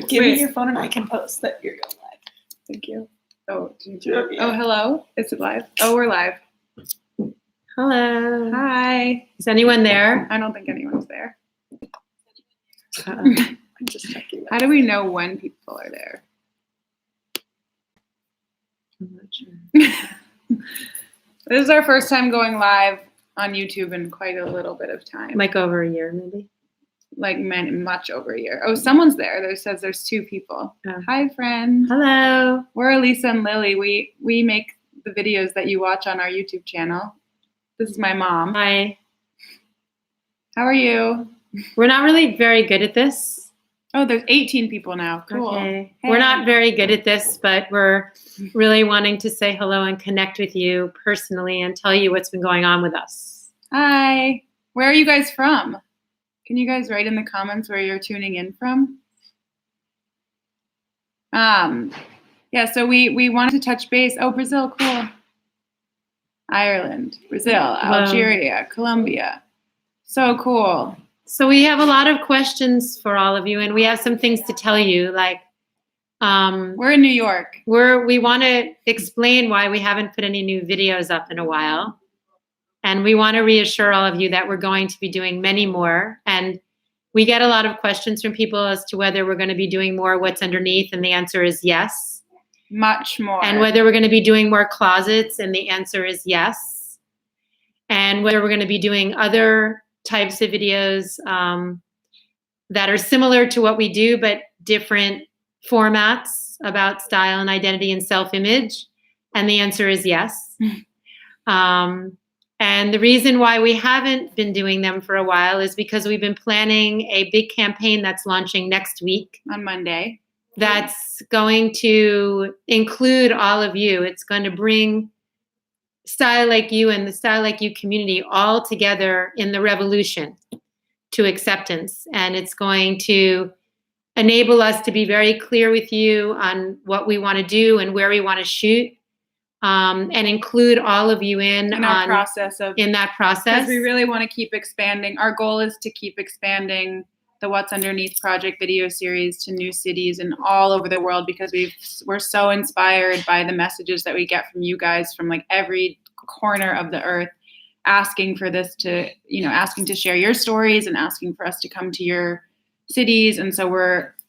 Give me your phone and I can post that you're going live. Thank you. Oh, hello. Is it live? Oh, we're live. Hello. Hi. Is anyone there? I don't think anyone's there. I'm just checking. How do we know when people are there? I'm not sure. This is our first time going live on YouTube in quite a little bit of time. Like over a year, maybe. Like much over a year. Oh, someone's there. There says there's 2 people. Oh. Hi, friend. Hello. We're Elisa and Lily. We make the videos that you watch on our YouTube channel. This is my mom. Hi. How are you? We're not really very good at this. Oh, there's 18 people now. Cool. Okay. Hey. We're not very good at this, but we're really wanting to say hello and connect with you personally and tell you what's been going on with us. Hi. Where are you guys from? Can you guys write in the comments where you're tuning in from? Yeah, so we wanted to touch base. Oh, Brazil, cool. Ireland, Brazil, Algeria, Colombia. So cool. So we have a lot of questions for all of you, and we have some things to tell you. Like, we're in New York. We want to explain why we haven't put any new videos up in a while. And we want to reassure all of you that we're going to be doing many more. And we get a lot of questions from people as to whether we're going to be doing more What's Underneath, and the answer is yes. Much more. And whether we're going to be doing more closets, and the answer is yes. And whether we're going to be doing other types of videos that are similar to what we do, but different formats about style and identity and self-image. And the answer is yes. And the reason why we haven't been doing them for a while is because we've been planning a big campaign that's launching next week. On Monday. That's going to include all of you. It's going to bring StyleLikeU and the StyleLikeU community all together in the revolution to acceptance. And it's going to enable us to be very clear with you on what we want to do and where we want to shoot. And include all of you in that process. Because we really want to keep expanding. Our goal is to keep expanding the What's Underneath project video series to new cities and all over the world, because we're so inspired by the messages that we get from you guys from like every corner of the earth, asking for this to, asking to share your stories and asking for us to come to your cities. And so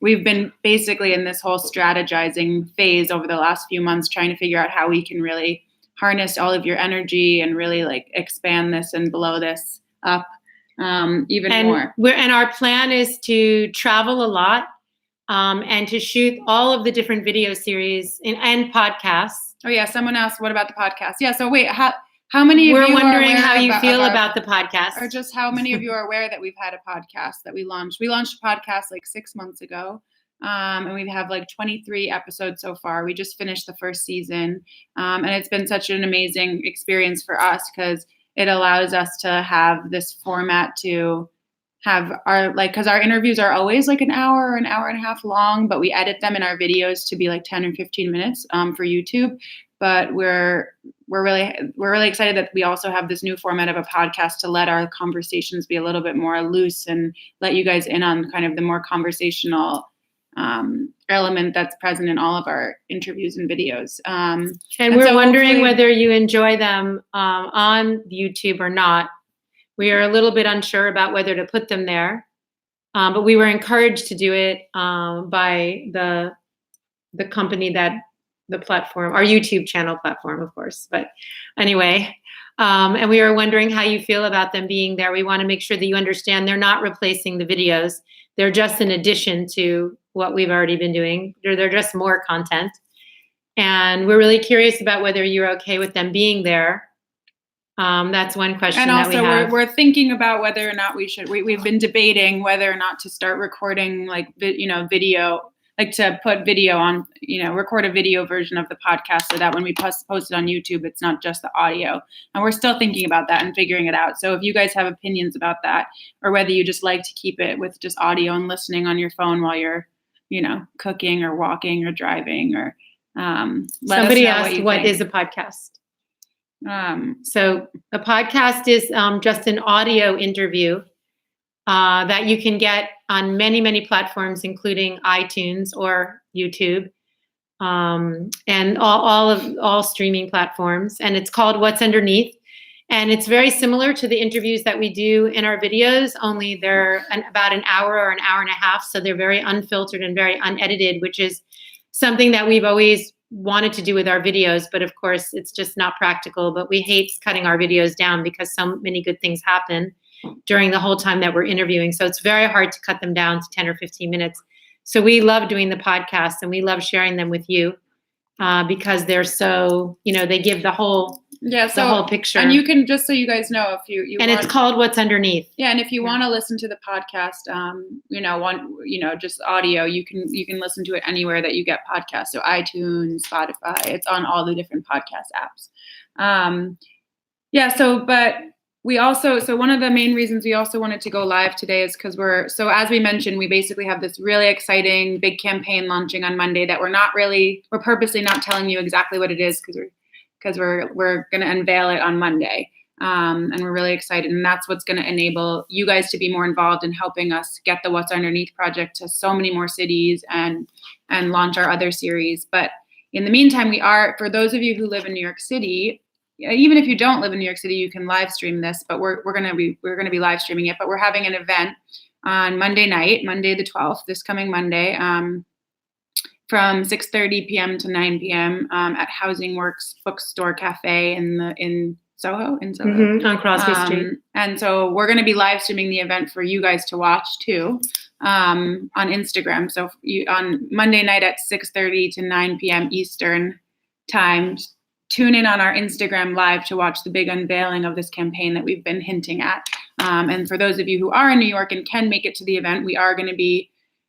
we've been basically in this whole strategizing phase over the last few months, trying to figure out how we can really harness all of your energy and really like expand this and blow this up even more. And our plan is to travel a lot and to shoot all of the different video series and podcasts. Oh yeah, someone asked, what about the podcast? Yeah, so wait, how many of you are aware? We're wondering how you feel about the podcast. Or just how many of you are aware that we've had a podcast that we launched. We launched a podcast like 6 months ago. And we have like 23 episodes so far. We just finished the first season. And it's been such an amazing experience for us because it allows us to have this format to have because our interviews are always like an hour or an hour and a half long, but we edit them in our videos to be like 10 or 15 minutes for YouTube. But we're really excited that we also have this new format of a podcast to let our conversations be a little bit more loose and let you guys in on kind of the more conversational element that's present in all of our interviews and videos. And we're wondering whether you enjoy them on YouTube or not. We are a little bit unsure about whether to put them there, but we were encouraged to do it by the company the platform, our YouTube channel platform, of course. But anyway, and we were wondering how you feel about them being there. We want to make sure that you understand they're not replacing the videos. They're just an addition to what we've already been doing. They're just more content. And we're really curious about whether you're okay with them being there. That's one question that we have. And also we're thinking about whether or not we should, we've been debating whether or not to start recording like, video, like to put video on, record a video version of the podcast so that when we post it on YouTube, it's not just the audio. And we're still thinking about that and figuring it out. So if you guys have opinions about that, or whether you just like to keep it with just audio and listening on your phone while you're, cooking or walking or driving or somebody asked what is a podcast. So a podcast is just an audio interview that you can get on many, many platforms, including iTunes or YouTube, and all streaming platforms. And it's called What's Underneath. And it's very similar to the interviews that we do in our videos, only they're about an hour or an hour and a half. So they're very unfiltered and very unedited, which is something that we've always wanted to do with our videos. But of course, it's just not practical. But we hate cutting our videos down because so many good things happen during the whole time that we're interviewing. So it's very hard to cut them down to 10 or 15 minutes. So we love doing the podcast, and we love sharing them with you because they're so, they give the whole picture. And you can, just so you guys know, if you and want, it's called What's Underneath. Yeah, and if you want to listen to the podcast, just audio, you can listen to it anywhere that you get podcasts. So iTunes, Spotify, it's on all the different podcast apps. But we also, one of the main reasons we also wanted to go live today is because as we mentioned, we basically have this really exciting big campaign launching on Monday that we're purposely not telling you exactly what it is because we're going to unveil it on Monday. And we're really excited. And that's what's going to enable you guys to be more involved in helping us get the What's Underneath project to so many more cities and launch our other series. But in the meantime, for those of you who live in New York City, even if you don't live in New York City, you can live stream this, but we're going to be live streaming it. But we're having an event on Monday night, Monday the 12th, this coming Monday, from 6:30 p.m. to 9 p.m. At Housing Works Bookstore Cafe in Soho. On Crosby Street. And so we're going to be live streaming the event for you guys to watch too, on Instagram. So on Monday night at 6:30 to 9 p.m. Eastern time, tune in on our Instagram live to watch the big unveiling of this campaign that we've been hinting at. And for those of you who are in New York and can make it to the event,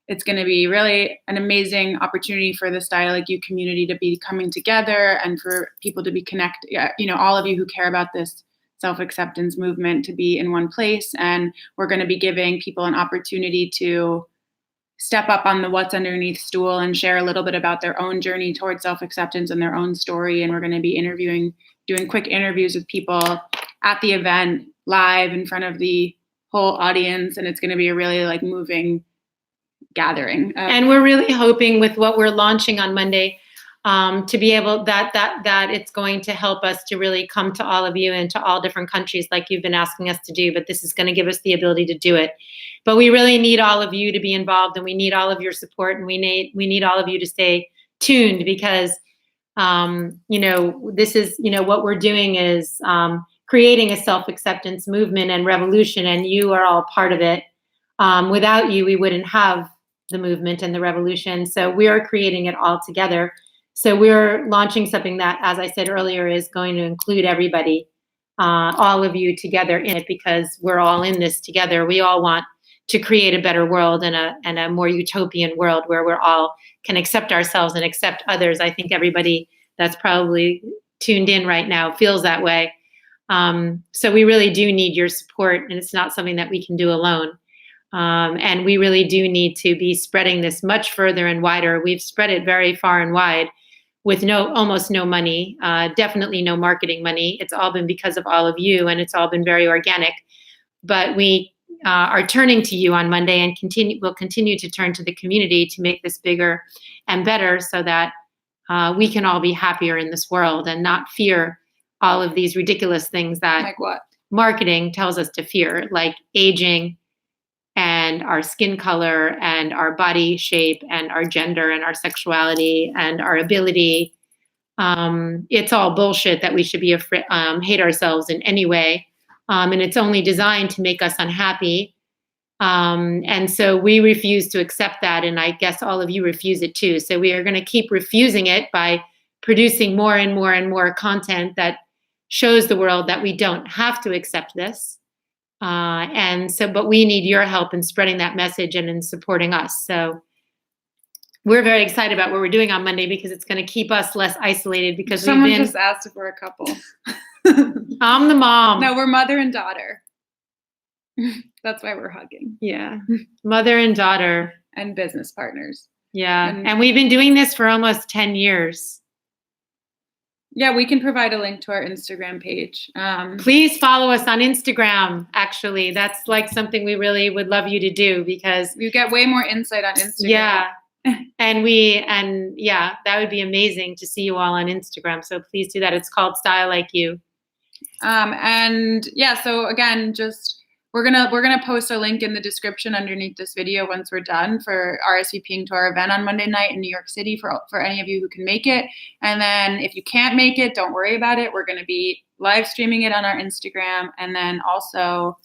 it's going to be really an amazing opportunity for the StyleLikeU community to be coming together and for people to be connected, all of you who care about this self-acceptance movement to be in one place. And we're going to be giving people an opportunity to step up on the What's Underneath stool and share a little bit about their own journey towards self-acceptance and their own story. And we're going to be doing quick interviews with people at the event live in front of the whole audience. And it's going to be a really moving gathering. And we're really hoping with what we're launching on Monday to be able that it's going to help us to really come to all of you and to all different countries like you've been asking us to do, but this is going to give us the ability to do it. But we really need all of you to be involved, and we need all of your support, and we need all of you to stay tuned because this is what we're doing is creating a self-acceptance movement and revolution, and you are all part of it. Without you, we wouldn't have the movement and the revolution. So we are creating it all together. So we're launching something that, as I said earlier, is going to include everybody, all of you together in it, because we're all in this together. We all want to create a better world and a more utopian world where we're all can accept ourselves and accept others. I think everybody that's probably tuned in right now feels that way. So we really do need your support, and it's not something that we can do alone. And we really do need to be spreading this much further and wider. We've spread it very far and wide with almost no money, definitely no marketing money. It's all been because of all of you, and it's all been very organic. But we are turning to you on Monday, and we'll continue to turn to the community to make this bigger and better so that we can all be happier in this world and not fear all of these ridiculous things that like what marketing tells us to fear, like aging and our skin color and our body shape and our gender and our sexuality and our ability. It's all bullshit that we should be hate ourselves in any way. And it's only designed to make us unhappy. And so we refuse to accept that. And I guess all of you refuse it too. So we are going to keep refusing it by producing more and more and more content that shows the world that we don't have to accept this. But we need your help in spreading that message and in supporting us. So we're very excited about what we're doing on Monday because it's going to keep us less isolated because someone just asked if we're a couple. I'm the mom. No, we're mother and daughter. That's why we're hugging. Yeah. Mother and daughter. And business partners. Yeah. And we've been doing this for almost 10 years. Yeah, we can provide a link to our Instagram page. Please follow us on Instagram. Actually, that's like something we really would love you to do because we get way more insight on Instagram. Yeah. And yeah, that would be amazing to see you all on Instagram. So please do that. It's called StyleLikeU. And yeah, so again, just we're gonna post a link in the description underneath this video once we're done for RSVPing to our event on Monday night in New York City for any of you who can make it. And then if you can't make it, don't worry about it. We're gonna be live streaming it on our Instagram, and then also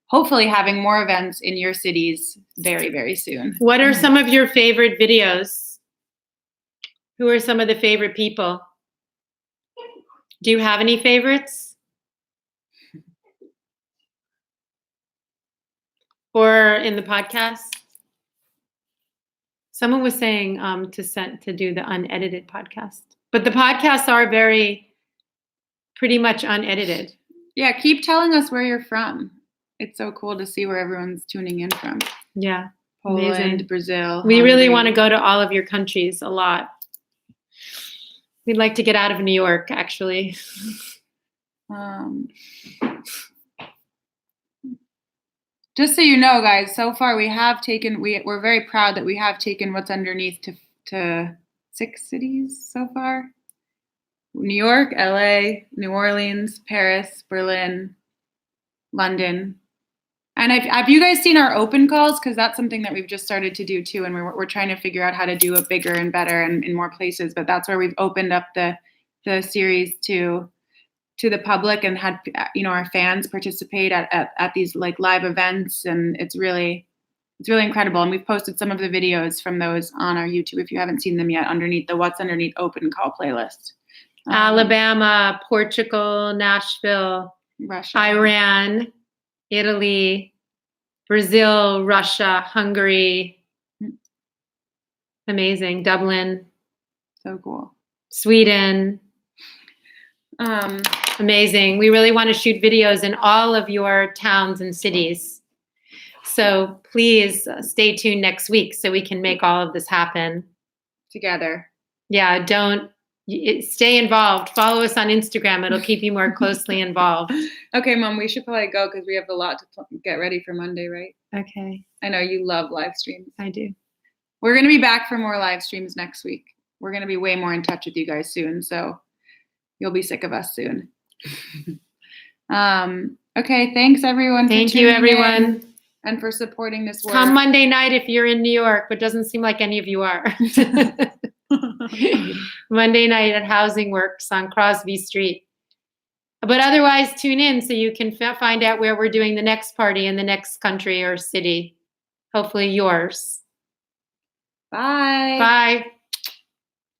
hopefully having more events in your cities very, very soon. What are some of your favorite videos? Who are some of the favorite people? Do you have any favorites? Or in the podcast? Someone was saying to do the unedited podcast. But the podcasts are pretty much unedited. Yeah, keep telling us where you're from. It's so cool to see where everyone's tuning in from. Yeah. Poland, amazing. Brazil. We really Hungary. want to go to all of your countries a lot. We'd like to get out of New York, actually. Just so you know, guys, so far we have taken, we're very proud that we have taken What's Underneath to 6 cities so far. New York, LA, New Orleans, Paris, Berlin, London. And have you guys seen our open calls? Because that's something that we've just started to do too. And we're trying to figure out how to do it bigger and better and in more places. But that's where we've opened up the series to the public and had, our fans participate at these like live events. And it's really incredible. And we've posted some of the videos from those on our YouTube if you haven't seen them yet underneath the What's Underneath open call playlist. Alabama, Portugal, Nashville, Russia, Iran, Italy, Brazil, Russia, Hungary. Amazing. Dublin. So cool. Sweden. Amazing. We really want to shoot videos in all of your towns and cities. So please stay tuned next week so we can make all of this happen. Together. Yeah, stay involved. Follow us on Instagram. It'll keep you more closely involved. Okay, Mom, we should probably go because we have a lot to get ready for Monday, right? Okay. I know you love live streams. I do. We're going to be back for more live streams next week. We're going to be way more in touch with you guys soon, so you'll be sick of us soon. Okay, thanks everyone. Thank you, everyone. And for supporting this work. Come Monday night if you're in New York, but doesn't seem like any of you are. Monday night at Housing Works on Crosby Street. But otherwise, tune in so you can find out where we're doing the next party in the next country or city. Hopefully yours. Bye.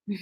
Bye.